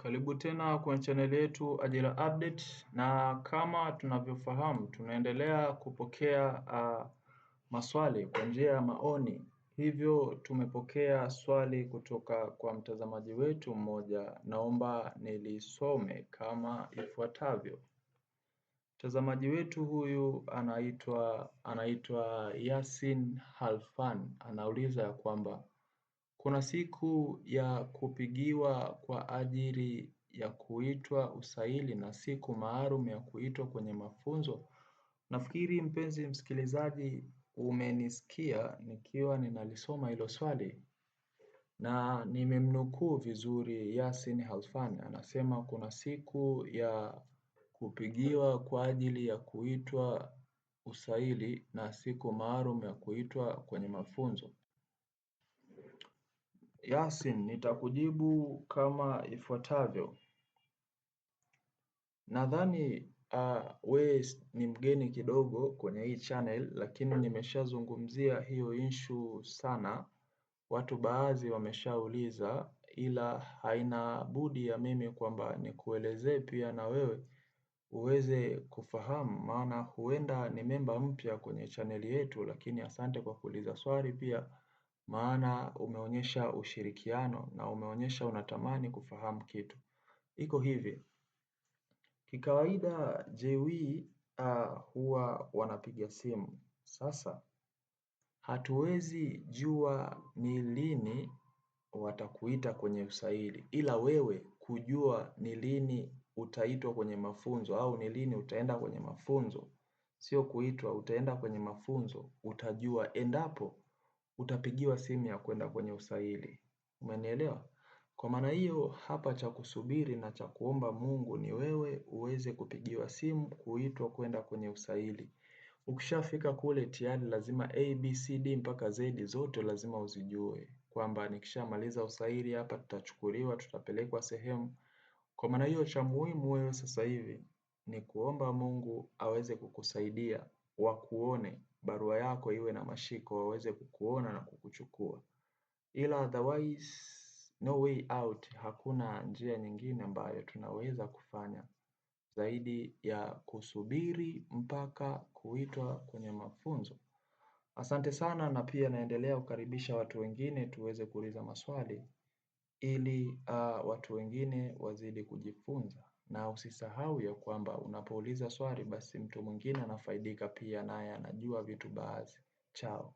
Karibu tena kwenye channel yetu Ajira Update, na kama tunavyofahamu tunaendelea kupokea maswali kwa njia ya maoni. Hivyo tumepokea swali kutoka kwa mtazamaji wetu mmoja, naomba nilisome kama ifuatavyo. Mtazamaji wetu huyu anaitwa Yasin Halfan, anauliza ya kwamba kuna siku ya kupigiwa kwa ajili ya kuitwa usaili na siku maalum ya kuitwa kwenye mafunzo. Nafikiri mpenzi msikilizaji umenisikia nikiwa ninalisoma hilo swali na nimemnukuu vizuri. Yasin Halfan anasema kuna siku ya kupigiwa kwa ajili ya kuitwa usaili na siku maalum ya kuitwa kwenye mafunzo. Yasin, nitakujibu kama ifuatavyo. Nadhani we ni mgeni kidogo kwenye hii channel, lakini nimeshazungumzia hiyo issue sana. Watu baadhi wameshauliza, ila haina budi ya mimi kwamba nikuelezee pia na wewe uweze kufahamu, maana huenda ni memba mpya kwenye channel yetu, lakini asante kwa kuuliza swali pia, maana umeonyesha ushirikiano na umeonyesha unatamani kufahamu kitu. Iko hivi, kikawaida JW huwa wanapiga simu. Sasa hatuwezi jua ni lini watakuita kwenye usaili, ila wewe kujua ni lini utaitwa kwenye mafunzo au ni lini utaenda kwenye mafunzo, sio kuitwa, utaenda kwenye mafunzo, utajua endapo utapigiwa simu ya kwenda kwenye usaili. Umenielewa? Kwa maana hiyo hapa cha kusubiri na cha kuomba Mungu ni wewe uweze kupigiwa simu kuitwa kwenda kwenye usaili. Ukishafika kule tayari lazima ABCD mpaka Z zote lazima uzijue, kwamba nikishamaliza usaili hapa tutachukuliwa, tutapelekwa sehemu. Kwa maana hiyo cha muhimu wewe sasa hivi ni kuomba Mungu aweze kukusaidia, wakuone, barua yako iwe na mashiko, waweze kukuona na kukuchukua. Ila otherwise no way out, hakuna njia nyingine ambayo tunaweza kufanya zaidi ya kusubiri mpaka kuitwa kwenye mafunzo. Asante sana, na pia naendelea kukaribisha watu wengine tuweze kuuliza maswali ili watu wengine wazidi kujifunza, na usisahau ya kwamba unapouliza swali basi mtu mwingine anafaidika pia, naye anajua vitu baadhi. Chao.